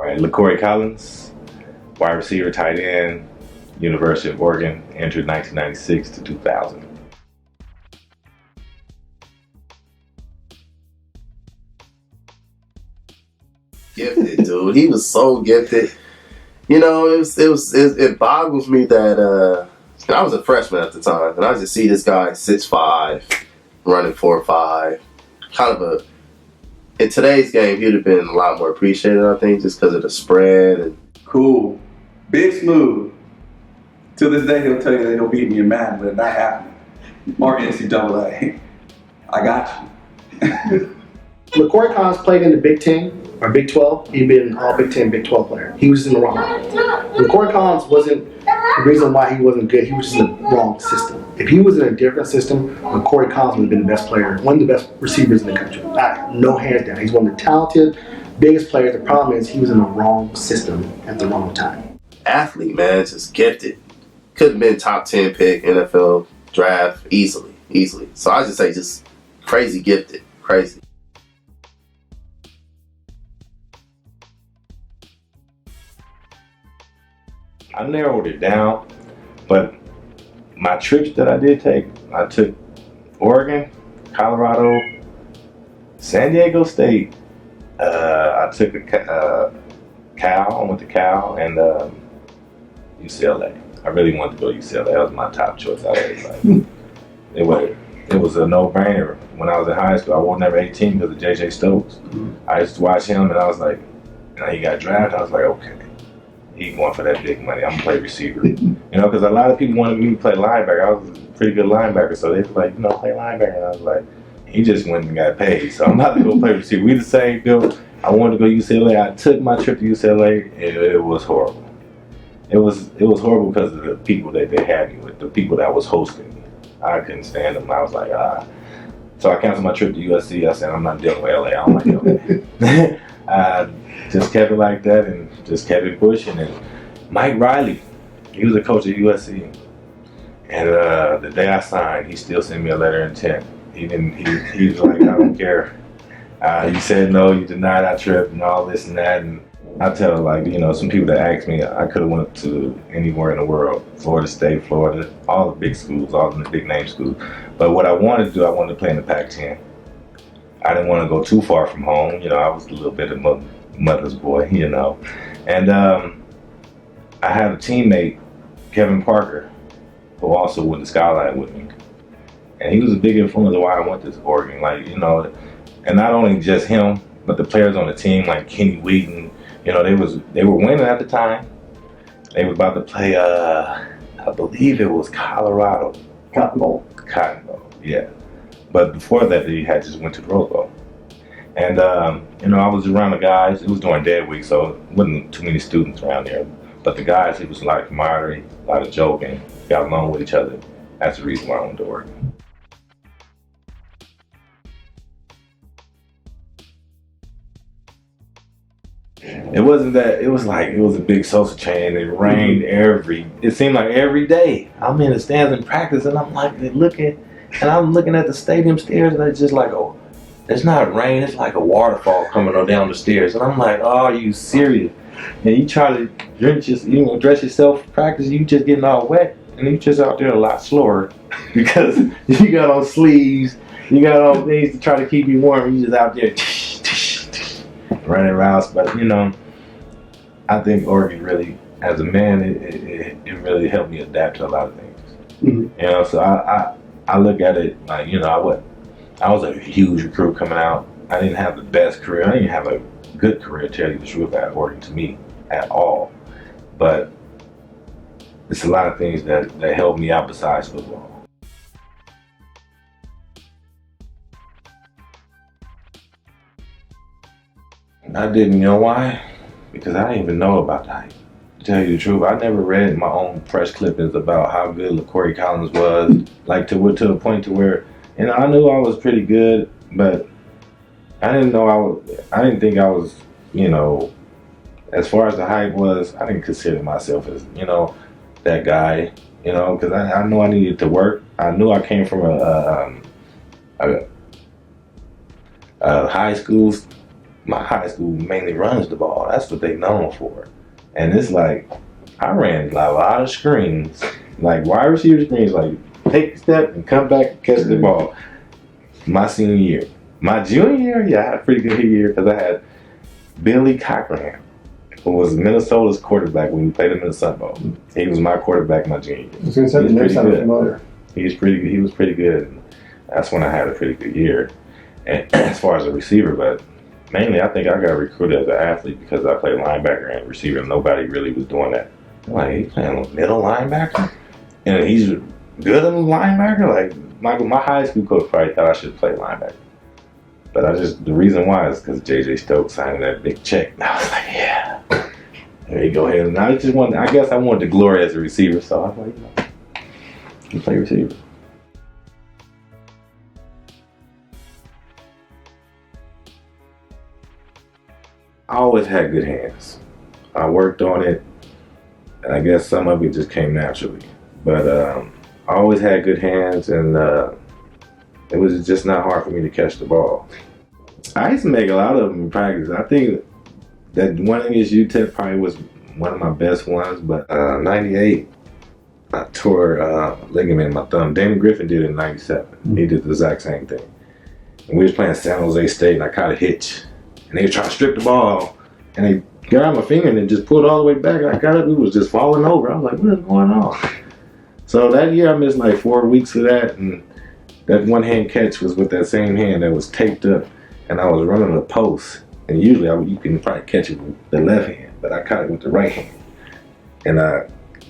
right, Lacorey Collins, wide receiver, tight end, University of Oregon, entered 1996 to 2000. Gifted, dude. He was so gifted. You know, it boggles me that I was a freshman at the time, and I just see this guy 6'5", running 4.5, kind of a. In today's game, he'd have been a lot more appreciated, I think, just because of the spread. And cool. Big Smooth. To this day, he'll tell you that he'll beat me in Madden, but that happened. Or NCAA. I got you. Lacorey Collins played in the Big Ten or Big 12. He'd been an all Big Ten, Big 12 player. He was in the wrong. Lacorey Collins wasn't the reason why he wasn't good. He was just in the wrong system. If he was in a different system, Lacorey Collins would have been the best player, one of the best receivers in the country. No hands down. He's one of the talented, biggest players. The problem is he was in the wrong system at the wrong time. Athlete, man, just gifted. Could have been top 10 pick NFL draft easily. So I just say just crazy gifted, crazy. I narrowed it down, but my trips that I did take, I took Oregon, Colorado, San Diego State. I took a Cal. I went to Cal and UCLA. I really wanted to go to UCLA. That was my top choice out of everybody. It was a no-brainer. When I was in high school, I wore number 18 because of J.J. Stokes. I used to watch him, and I was like, he got drafted. I was like, okay. He going for that big money. I'm gonna play receiver. You know, because a lot of people wanted me to play linebacker. I was a pretty good linebacker, so they were like, play linebacker. And I was like, he just went and got paid, so I'm not gonna go play receiver. We the same deal. I wanted to go to UCLA. I took my trip to UCLA, and it was horrible. It was horrible because of the people that they had me with, the people that was hosting me. I couldn't stand them. I was like, So I canceled my trip to USC. I said, I'm not dealing with LA. I don't like LA. I just kept it like that and just kept it pushing. And Mike Riley, he was a coach at USC. And the day I signed, he still sent me a letter of intent. He was like, I don't care. You said no, you denied our trip and all this and that. And I tell some people that asked me, I could have went to anywhere in the world, Florida State, Florida, all the big schools, all the big name schools. But what I wanted to do, I wanted to play in the Pac-10. I didn't want to go too far from home. I was a little bit of mother's boy, And I had a teammate, Kevin Parker, who also went to Skyline with me. And he was a big influence of why I went to Oregon. And not only just him, but the players on the team, like Kenny Wheaton, they were winning at the time. They were about to play, I believe it was Colorado. Cotton Bowl, yeah. But before that, they had just went to the Rose Bowl. And, I was around the guys. It was during dead week, so it wasn't too many students around there. But the guys, it was a lot of camaraderie, a lot of joking, got along with each other. That's the reason why I went to Oregon. It wasn't that, it was a big social chain. It rained it seemed like every day. I'm in the stands in practice and I'm looking at the stadium stairs and it's just like, it's not rain, it's like a waterfall coming on down the stairs. And I'm like, oh, are you serious? And you try to dress yourself for practice, you just getting all wet and you just out there a lot slower because you got on sleeves, you got on things to try to keep you warm, and you just out there running routes. But I think Oregon really, as a man, it really helped me adapt to a lot of things. Mm-hmm. So I look at it like, I was a huge recruit coming out. I didn't have the best career. I didn't have a good career, to tell you the truth, at Oregon, to me, at all. But it's a lot of things that helped me out besides football. I didn't. You know why? Because I didn't even know about the hype. To tell you the truth, I never read my own press clippings about how good Lacorey Collins was, to a point to where, I knew I was pretty good, but I didn't think I was, as far as the hype was, I didn't consider myself as, that guy, because I knew I needed to work. I knew I came from a high school my high school mainly runs the ball. That's what they known for. And it's like, I ran a lot of screens, like wide receiver screens, like take a step and come back and catch the ball. My senior year. My junior year, yeah, I had a pretty good year because I had Billy Cochran, who was Minnesota's quarterback when we played in the Sun Bowl. He was my quarterback my junior year. I was going to say, the name sounded familiar. He was pretty good. That's when I had a pretty good year. And as far as a receiver, but mainly I think I got recruited as an athlete because I played linebacker and receiver, and nobody really was doing that. I'm like, he's playing middle linebacker? And he's good at linebacker? Like, my high school coach probably thought I should play linebacker. But the reason why is because J.J. Stokes signed that big check. And I was like, yeah, there you go ahead. And I guess I wanted the glory as a receiver, so I was like, you play receiver. I always had good hands. I worked on it, and I guess some of it just came naturally. But I always had good hands, and it was just not hard for me to catch the ball. I used to make a lot of them in practice. I think that one against UTEP probably was one of my best ones, but 98, I tore ligament in my thumb. Damon Griffin did it in 97. He did the exact same thing. And we was playing San Jose State, and I caught a hitch. And they were trying to strip the ball, and they grabbed my finger and just pulled all the way back. And I got up, it was just falling over. I was like, what is going on? So that year I missed like 4 weeks of that, and that one hand catch was with that same hand that was taped up, and I was running a post. And usually you can probably catch it with the left hand, but I caught it with the right hand. And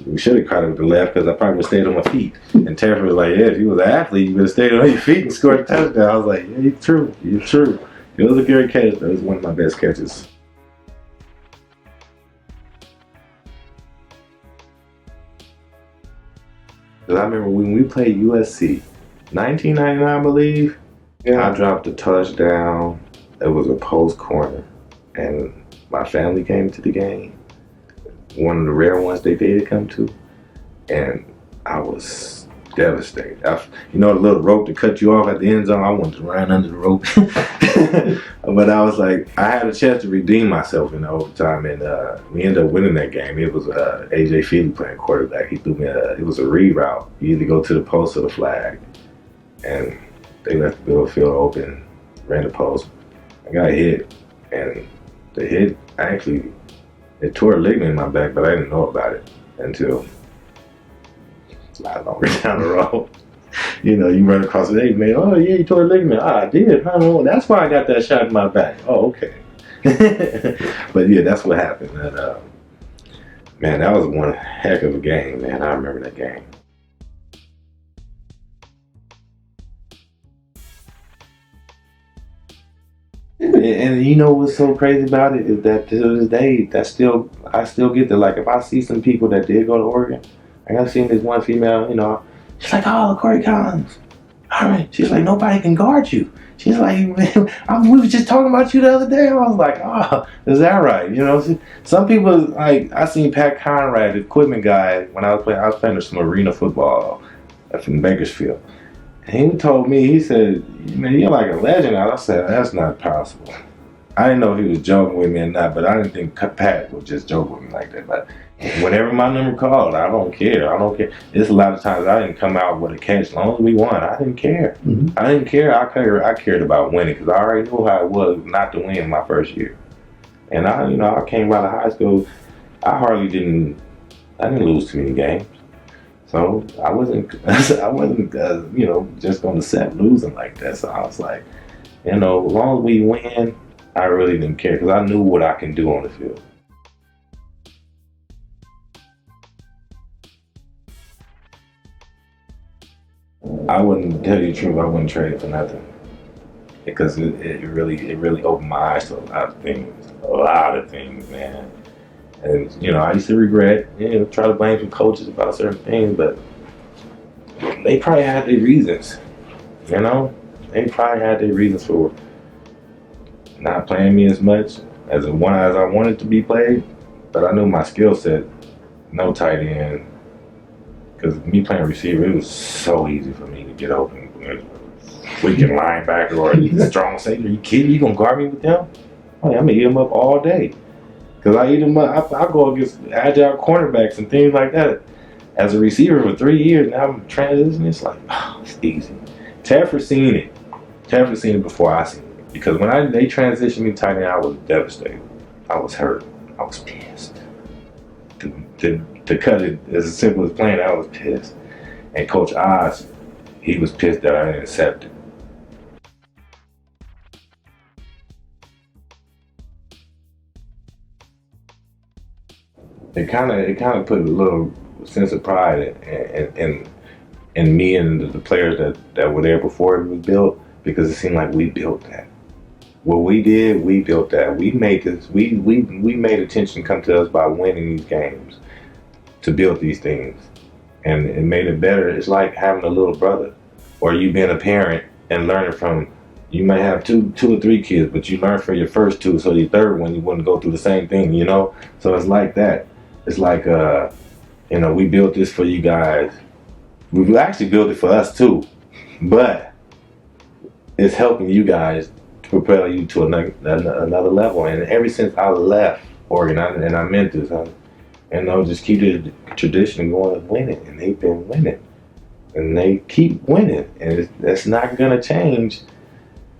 we should have caught it with the left because I probably would have stayed on my feet. And Terry was like, yeah, if you was an athlete, you would have stayed on your feet and scored a touchdown. I was like, yeah, you're true. It was a good catch. It was one of my best catches. Because I remember when we played USC, 1999, I believe, I dropped a touchdown. It was a post corner, and my family came to the game. One of the rare ones they did come to, and I was devastated. The little rope to cut you off at the end zone, I wanted to run under the rope. But I was like, I had a chance to redeem myself in the overtime, and we ended up winning that game. It was A.J. Feely playing quarterback. He threw me it was a read route. You either go to the post or the flag. And they left the middle of the field open, ran the post. I got hit, and the hit, it tore a ligament in my back, but I didn't know about it until a lot longer down the road. You run across it, hey man, oh yeah, you tore a ligament. I did, huh? Well, that's why I got that shot in my back. Oh, okay. But yeah, that's what happened. And, man, that was one heck of a game, man. I remember that game. And you know what's so crazy about it is that to this day, I still get that. Like if I see some people that did go to Oregon, like I've seen this one female, she's like, oh, Lacorey Collins. All right. She's like, nobody can guard you. She's like, we were just talking about you the other day. I was like, oh, is that right? Some people, like, I seen Pat Conrad, the equipment guy, when I was playing some arena football from Bakersfield. And he told me, he said, man, you're like a legend. I said, that's not possible. I didn't know if he was joking with me or not, but I didn't think Pat would just joke with me like that. But whenever my number called, I don't care. There's a lot of times I didn't come out with a catch. As long as we won, I didn't care. Mm-hmm. I didn't care. I cared about winning because I already knew how it was not to win my first year. And I came out of high school. I didn't lose too many games. So I wasn't just going to accept losing like that. So I was like, as long as we win, I really didn't care because I knew what I can do on the field. I wouldn't tell you the truth. I wouldn't trade it for nothing because it really opened my eyes to a lot of things, man. And I used to regret, try to blame some coaches about certain things, but they probably had their reasons. They probably had their reasons for not playing me as much as I wanted to be played. But I knew my skill set, no tight end. Because me playing receiver, it was so easy for me to get open. Freaking linebacker or strong safety. Are you kidding? You gonna guard me with them? I'm gonna eat them up all day. Cause I eat them up. I go against agile cornerbacks and things like that. As a receiver for 3 years, now I'm transitioning. It's like, oh, it's easy. Taffer seen it. Taffer seen it before I seen it. Because when they transitioned me tight end, I was devastated. I was hurt. I was pissed. To cut it as simple as playing, I was pissed. And Coach Oz, he was pissed that I didn't accept it. It kind of put a little sense of pride in me and the players that were there before it was built, because it seemed like we built that. What we did, we built that. We made this. We made attention come to us by winning these games to build these things, and it made it better. It's like having a little brother, or you being a parent and learning from. You might have two or three kids, but you learn from your first two, so your third one you wouldn't go through the same thing, you know. So it's like that. It's like we built this for you guys. We actually built it for us too, but it's helping you guys to propel you to another level. And ever since I left Oregon, and I meant this, just keep the tradition going of winning, and they've been winning, and they keep winning, and that's not gonna change.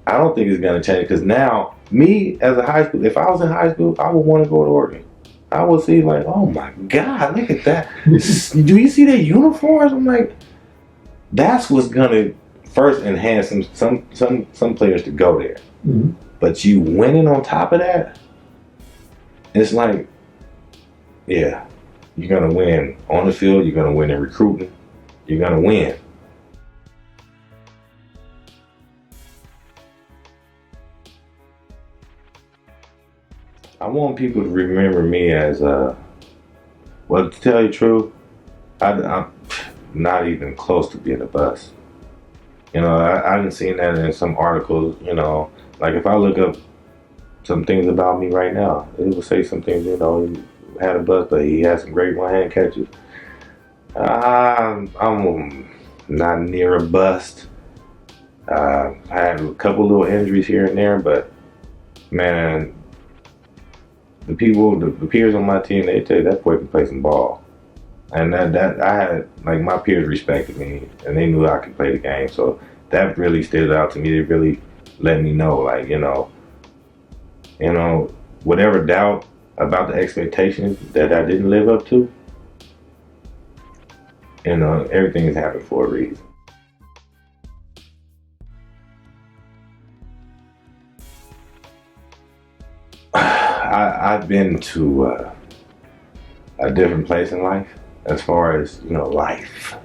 I don't think it's gonna change, because now, me as a high school, if I was in high school, I would want to go to Oregon. I would see like, oh my God, look at that. Do you see their uniforms? I'm like, that's what's gonna first enhance some players to go there. Mm-hmm. But you winning on top of that, it's like, yeah, you're gonna win on the field, you're gonna win in recruiting, you're gonna win. I want people to remember me as, well, to tell you the truth, I'm not even close to being a bust. You know, I didn't see that in some articles, you know, like if I look up some things about me right now, it will say some things, you know, he had a bust, but he had some great one-hand catches. I'm not near a bust. I had a couple little injuries here and there, but man, the peers on my team, they tell you that boy can play some ball. And that I had, like, my peers respected me, and they knew I could play the game. So that really stood out to me. They really let me know, like, you know, whatever doubt about the expectations that I didn't live up to, you know, everything has happened for a reason. I've been to a different place in life as far as, you know, life.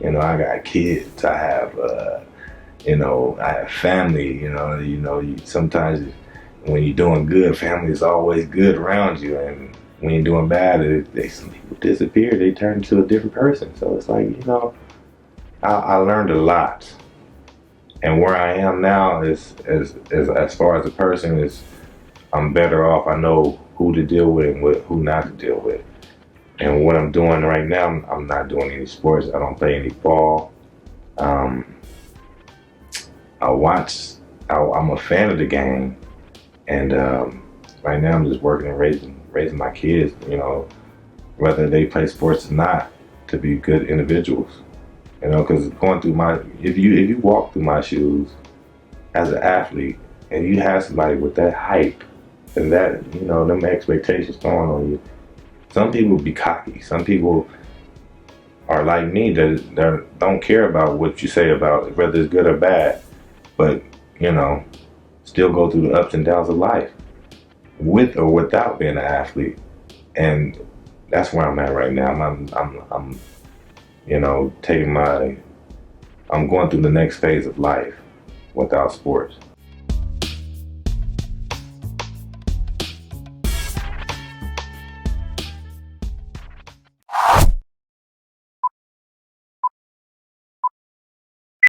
You know, I got kids. I have, I have family. Sometimes when you're doing good, family is always good around you, and when you're doing bad, some people disappear. They turn into a different person. So it's like, you know, I learned a lot, and where I am now is as far as a person is. I'm better off. I know who to deal with and who not to deal with. And what I'm doing right now, I'm not doing any sports. I don't play any ball. I watch. I'm a fan of the game, and right now I'm just working and raising my kids. You know, whether they play sports or not, to be good individuals. You know, because going through if you walk through my shoes as an athlete, and you have somebody with that hype. And that, you know, them expectations thrown on you. Some people be cocky. Some people are like me that don't care about what you say about it, whether it's good or bad. But, you know, still go through the ups and downs of life, with or without being an athlete. And that's where I'm at right now. I'm you know, I'm going through the next phase of life without sports.